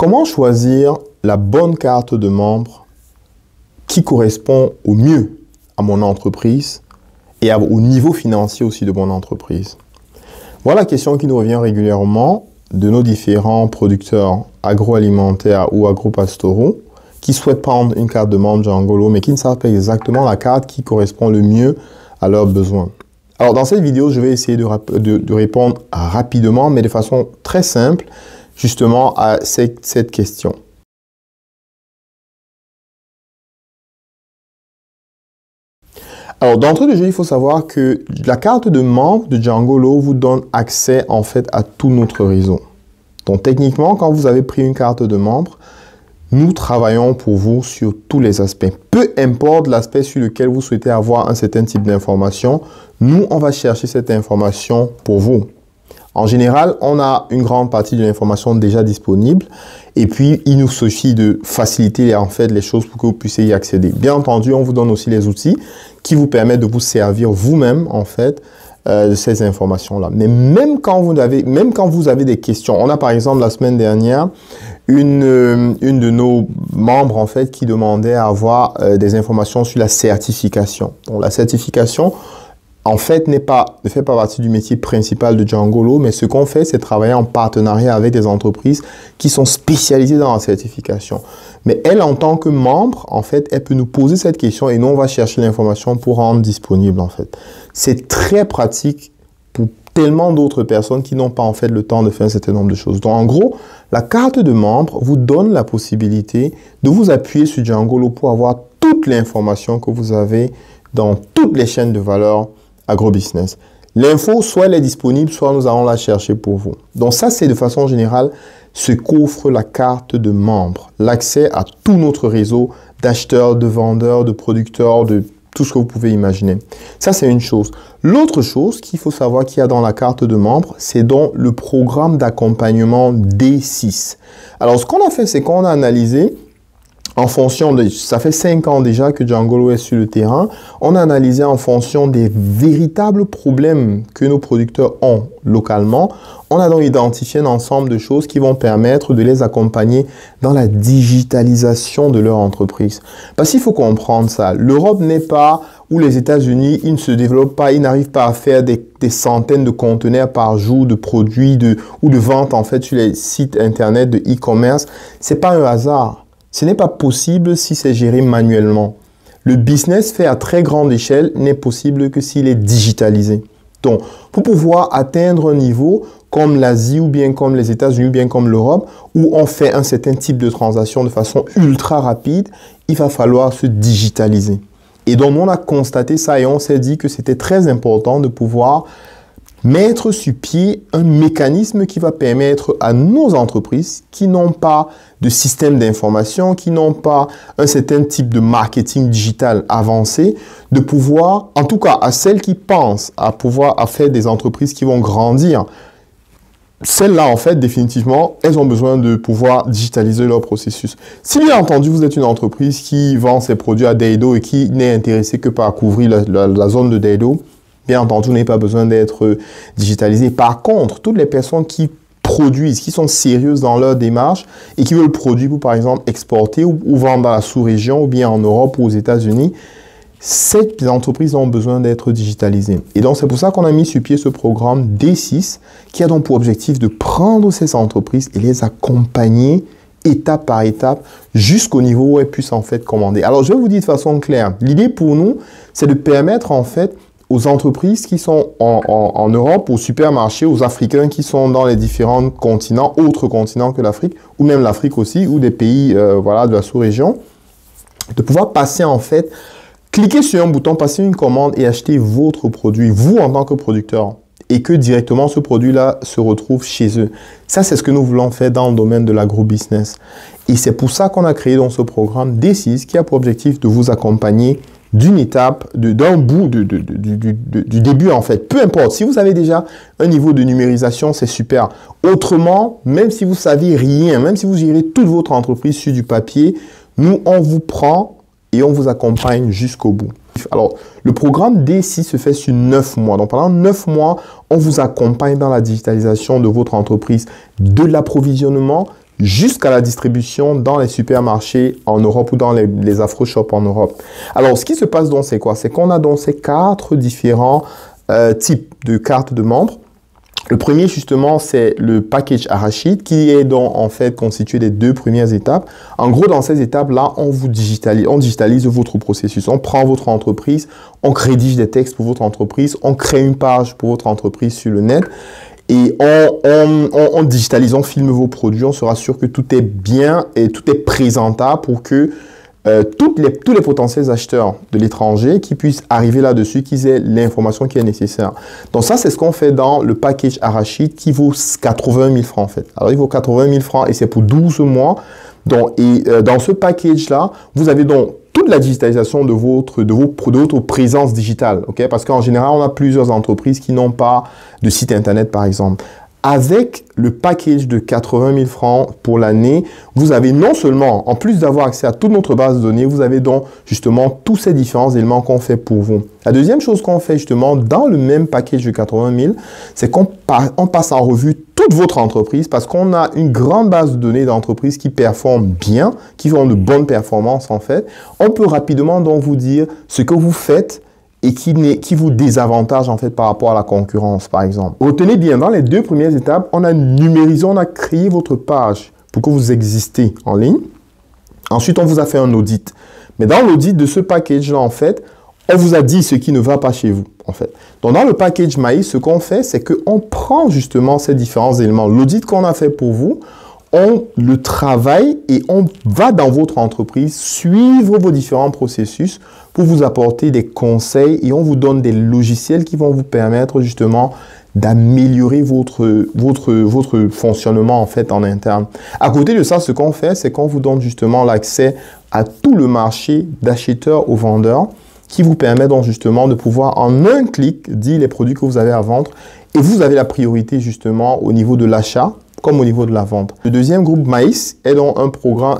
Comment choisir la bonne carte de membre qui correspond au mieux à mon entreprise et au niveau financier aussi de mon entreprise? Voilà la question qui nous revient régulièrement de nos différents producteurs agroalimentaires ou agropastoraux qui souhaitent prendre une carte de membre Djangolo mais qui ne savent pas exactement la carte qui correspond le mieux à leurs besoins. Alors dans cette vidéo, je vais essayer de répondre rapidement mais de façon très simple justement à cette question. Alors, d'entrée de jeu, il faut savoir que la carte de membre de Djangolo vous donne accès en fait à tout notre réseau. Donc, techniquement, quand vous avez pris une carte de membre, nous travaillons pour vous sur tous les aspects. Peu importe l'aspect sur lequel vous souhaitez avoir un certain type d'information, nous, on va chercher cette information pour vous. En général, on a une grande partie de l'information déjà disponible et puis il nous suffit de faciliter en fait les choses pour que vous puissiez y accéder. Bien entendu, on vous donne aussi les outils qui vous permettent de vous servir vous-même en fait de ces informations-là. Mais même quand vous avez des questions, on a par exemple la semaine dernière une de nos membres en fait qui demandait à avoir des informations sur la certification. Donc la certification en fait, ne fait pas partie du métier principal de Djangolo, mais ce qu'on fait, c'est travailler en partenariat avec des entreprises qui sont spécialisées dans la certification. Mais elle, en tant que membre, en fait, elle peut nous poser cette question et nous, on va chercher l'information pour rendre disponible, en fait. C'est très pratique pour tellement d'autres personnes qui n'ont pas, en fait, le temps de faire un certain nombre de choses. Donc, en gros, la carte de membre vous donne la possibilité de vous appuyer sur Djangolo pour avoir toute l'information que vous avez dans toutes les chaînes de valeur agrobusiness. L'info, soit elle est disponible, soit nous allons la chercher pour vous. Donc ça, c'est de façon générale ce qu'offre la carte de membre. L'accès à tout notre réseau d'acheteurs, de vendeurs, de producteurs, de tout ce que vous pouvez imaginer. Ça, c'est une chose. L'autre chose qu'il faut savoir qu'il y a dans la carte de membre, c'est donc le programme d'accompagnement D6. Alors, ce qu'on a fait, c'est qu'on a analysé en fonction de, ça fait 5 ans déjà que Djangolo est sur le terrain, on a analysé en fonction des véritables problèmes que nos producteurs ont localement. On a donc identifié un ensemble de choses qui vont permettre de les accompagner dans la digitalisation de leur entreprise. Parce qu'il faut comprendre ça, l'Europe n'est pas, ou les États-Unis, ils ne se développent pas, ils n'arrivent pas à faire des centaines de conteneurs par jour de produits ou de ventes en fait sur les sites internet de e-commerce. C'est pas un hasard. Ce n'est pas possible si c'est géré manuellement. Le business fait à très grande échelle n'est possible que s'il est digitalisé. Donc, pour pouvoir atteindre un niveau comme l'Asie ou bien comme les États-Unis ou bien comme l'Europe, où on fait un certain type de transaction de façon ultra rapide, il va falloir se digitaliser. Et donc, on a constaté ça et on s'est dit que c'était très important de pouvoir mettre sur pied un mécanisme qui va permettre à nos entreprises qui n'ont pas de système d'information, qui n'ont pas un certain type de marketing digital avancé, de pouvoir, en tout cas à celles qui pensent à faire des entreprises qui vont grandir, celles-là, en fait, définitivement, elles ont besoin de pouvoir digitaliser leur processus. Si bien entendu, vous êtes une entreprise qui vend ses produits à Daido et qui n'est intéressée que par couvrir la zone de Daido, bien entendu, vous n'avez pas besoin d'être digitalisé. Par contre, toutes les personnes qui produisent, qui sont sérieuses dans leur démarche et qui veulent produire pour, par exemple, exporter ou vendre dans la sous-région ou bien en Europe ou aux États-Unis, ces entreprises ont besoin d'être digitalisées. Et donc, c'est pour ça qu'on a mis sur pied ce programme D6 qui a donc pour objectif de prendre ces entreprises et les accompagner étape par étape jusqu'au niveau où elles puissent en fait commander. Alors, je vais vous dire de façon claire, l'idée pour nous, c'est de permettre en fait aux entreprises qui sont en Europe, aux supermarchés, aux Africains qui sont dans les différents continents, autres continents que l'Afrique, ou même l'Afrique aussi, ou des pays voilà, de la sous-région, de pouvoir passer en fait, cliquer sur un bouton, passer une commande et acheter votre produit, vous en tant que producteur, et que directement ce produit-là se retrouve chez eux. Ça, c'est ce que nous voulons faire dans le domaine de l'agro-business. Et c'est pour ça qu'on a créé dans ce programme D6 qui a pour objectif de vous accompagner d'une étape, d'un bout du début en fait. Peu importe, si vous avez déjà un niveau de numérisation, c'est super. Autrement, même si vous ne savez rien, même si vous gérez toute votre entreprise sur du papier, nous, on vous prend et on vous accompagne jusqu'au bout. Alors, le programme D6 se fait sur 9 mois. Donc, pendant 9 mois, on vous accompagne dans la digitalisation de votre entreprise, de l'approvisionnement jusqu'à la distribution dans les supermarchés en Europe ou dans les AfroShop en Europe. Alors, ce qui se passe donc, c'est quoi? C'est qu'on a donc ces 4 différents types de cartes de membres. Le premier, justement, c'est le package Arachide qui est donc en fait constitué des 2 premières étapes. En gros, dans ces étapes-là, on digitalise votre processus. On prend votre entreprise, on rédige des textes pour votre entreprise, on crée une page pour votre entreprise sur le net et on digitalise, on filme vos produits, on se rassure que tout est bien et tout est présentable pour que tous les potentiels acheteurs de l'étranger qui puissent arriver là-dessus, qu'ils aient l'information qui est nécessaire. Donc ça, c'est ce qu'on fait dans le package Arachide qui vaut 80 000 francs en fait. Alors il vaut 80 000 francs et c'est pour 12 mois. Donc, dans ce package-là, vous avez donc toute la digitalisation de votre présence digitale. Okay? Parce qu'en général, on a plusieurs entreprises qui n'ont pas de site internet par exemple. Avec le package de 80 000 francs pour l'année, vous avez non seulement, en plus d'avoir accès à toute notre base de données, vous avez donc justement tous ces différents éléments qu'on fait pour vous. La deuxième chose qu'on fait justement dans le même package de 80 000, c'est qu'on passe en revue toute votre entreprise parce qu'on a une grande base de données d'entreprises qui performent bien, qui ont de bonnes performances en fait. On peut rapidement donc vous dire ce que vous faites et qui vous désavantage en fait par rapport à la concurrence, par exemple. Retenez bien, dans les 2 premières étapes, on a numérisé, on a créé votre page pour que vous existez en ligne. Ensuite, on vous a fait un audit. Mais dans l'audit de ce package-là, en fait, on vous a dit ce qui ne va pas chez vous, en fait. Donc, dans le package Maïs, ce qu'on fait, c'est qu'on prend justement ces différents éléments. L'audit qu'on a fait pour vous, on le travaille et on va dans votre entreprise suivre vos différents processus pour vous apporter des conseils et on vous donne des logiciels qui vont vous permettre justement d'améliorer votre fonctionnement en fait en interne. À côté de ça, ce qu'on fait, c'est qu'on vous donne justement l'accès à tout le marché d'acheteurs aux vendeurs qui vous permet donc justement de pouvoir en un clic dire les produits que vous avez à vendre et vous avez la priorité justement au niveau de l'achat comme au niveau de la vente. Le deuxième groupe Maïs est donc un programme,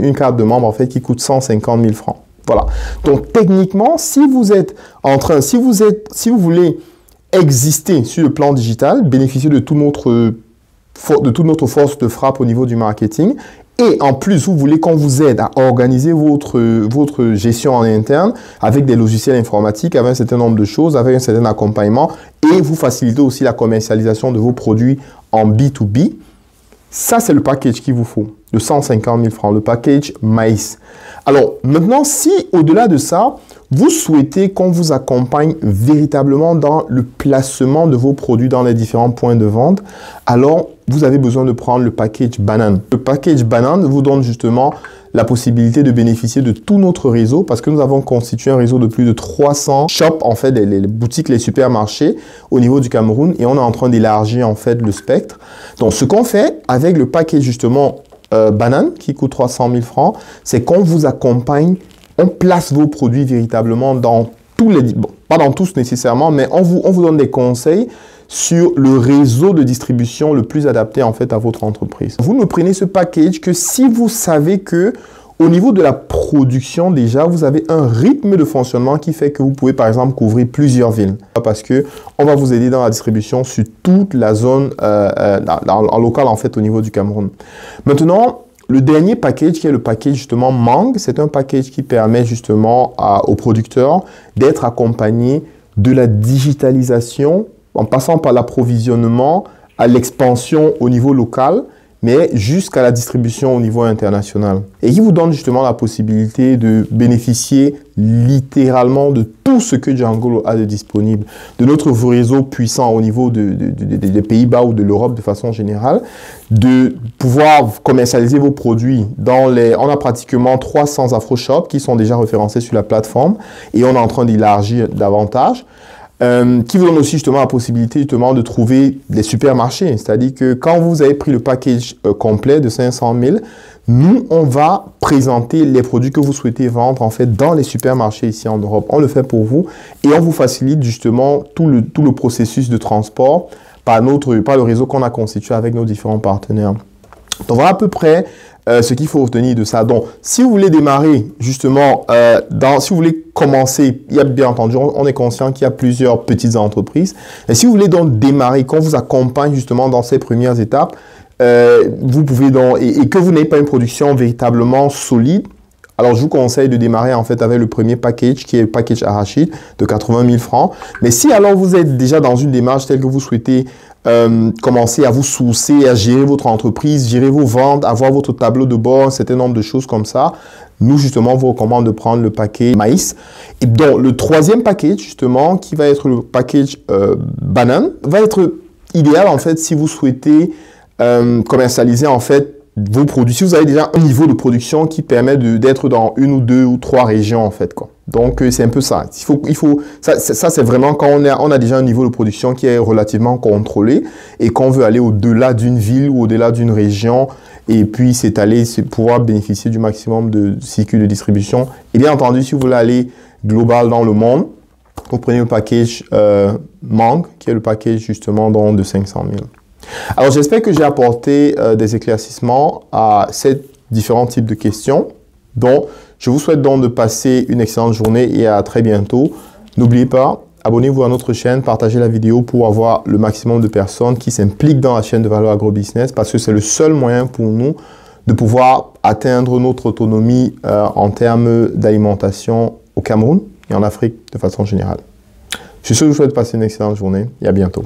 une carte de membre en fait qui coûte 150 000 francs. Voilà. Donc techniquement, si vous voulez exister sur le plan digital, bénéficier de toute notre force de frappe au niveau du marketing, et en plus, vous voulez qu'on vous aide à organiser votre gestion en interne avec des logiciels informatiques, avec un certain nombre de choses, avec un certain accompagnement, et vous facilitez aussi la commercialisation de vos produits en B2B. Ça, c'est le package qu'il vous faut, de 150 000 francs, le package Maïs. Alors, maintenant, si au-delà de ça, vous souhaitez qu'on vous accompagne véritablement dans le placement de vos produits dans les différents points de vente, alors vous avez besoin de prendre le package Banane. Le package Banane vous donne justement la possibilité de bénéficier de tout notre réseau parce que nous avons constitué un réseau de plus de 300 shops, en fait, les boutiques, les supermarchés au niveau du Cameroun et on est en train d'élargir en fait le spectre. Donc, ce qu'on fait avec le package justement Banane qui coûte 300 000 francs, c'est qu'on vous accompagne, on place vos produits véritablement dans tous les... Bon, pas dans tous nécessairement, mais on vous donne des conseils sur le réseau de distribution le plus adapté en fait à votre entreprise. Vous ne prenez ce package que si vous savez que au niveau de la production déjà, vous avez un rythme de fonctionnement qui fait que vous pouvez par exemple couvrir plusieurs villes. Parce que on va vous aider dans la distribution sur toute la zone en local en fait au niveau du Cameroun. Maintenant, le dernier package qui est le package justement Mang, c'est un package qui permet justement aux producteurs d'être accompagnés de la digitalisation en passant par l'approvisionnement à l'expansion au niveau local, mais jusqu'à la distribution au niveau international. Et qui vous donne justement la possibilité de bénéficier littéralement de tout ce que Djangolo a de disponible, de notre réseau puissant au niveau des Pays-Bas ou de l'Europe de façon générale, de pouvoir commercialiser vos produits dans les... On a pratiquement 300 AfroShop qui sont déjà référencés sur la plateforme et on est en train d'élargir davantage. Qui vous donne aussi justement la possibilité justement de trouver des supermarchés. C'est-à-dire que quand vous avez pris le package complet de 500 000, nous, on va présenter les produits que vous souhaitez vendre en fait dans les supermarchés ici en Europe. On le fait pour vous et on vous facilite justement tout le processus de transport par le réseau qu'on a constitué avec nos différents partenaires. Donc voilà à peu près ce qu'il faut retenir de ça. Donc, si vous voulez démarrer justement, si vous voulez commencer, il y a bien entendu, on est conscient qu'il y a plusieurs petites entreprises. Et si vous voulez donc démarrer, qu'on vous accompagne justement dans ces premières étapes, vous pouvez et que vous n'avez pas une production véritablement solide, alors je vous conseille de démarrer en fait avec le premier package qui est le package arachide de 80 000 francs. Mais si alors vous êtes déjà dans une démarche telle que vous souhaitez commencer à vous sourcer, à gérer votre entreprise, gérer vos ventes, avoir votre tableau de bord, un certain nombre de choses comme ça, nous justement vous recommandons de prendre le package maïs. Et donc le troisième package justement qui va être le package banane va être idéal en fait si vous souhaitez commercialiser en fait vos produits, si vous avez déjà un niveau de production qui permet d'être dans une ou deux ou trois régions en fait quoi. Donc c'est un peu ça. Ça c'est vraiment quand on a déjà un niveau de production qui est relativement contrôlé et qu'on veut aller au-delà d'une ville ou au-delà d'une région et puis s'étaler, pouvoir bénéficier du maximum de cycles de distribution. Et bien entendu, si vous voulez aller global dans le monde, vous prenez le package Mangue, qui est le package justement de 500 000. Alors j'espère que j'ai apporté des éclaircissements à ces différents types de questions. Donc je vous souhaite donc de passer une excellente journée et à très bientôt. N'oubliez pas, abonnez-vous à notre chaîne, partagez la vidéo pour avoir le maximum de personnes qui s'impliquent dans la chaîne de valeur agrobusiness parce que c'est le seul moyen pour nous de pouvoir atteindre notre autonomie en termes d'alimentation au Cameroun et en Afrique de façon générale. Je suis sûr que je vous souhaite de passer une excellente journée et à bientôt.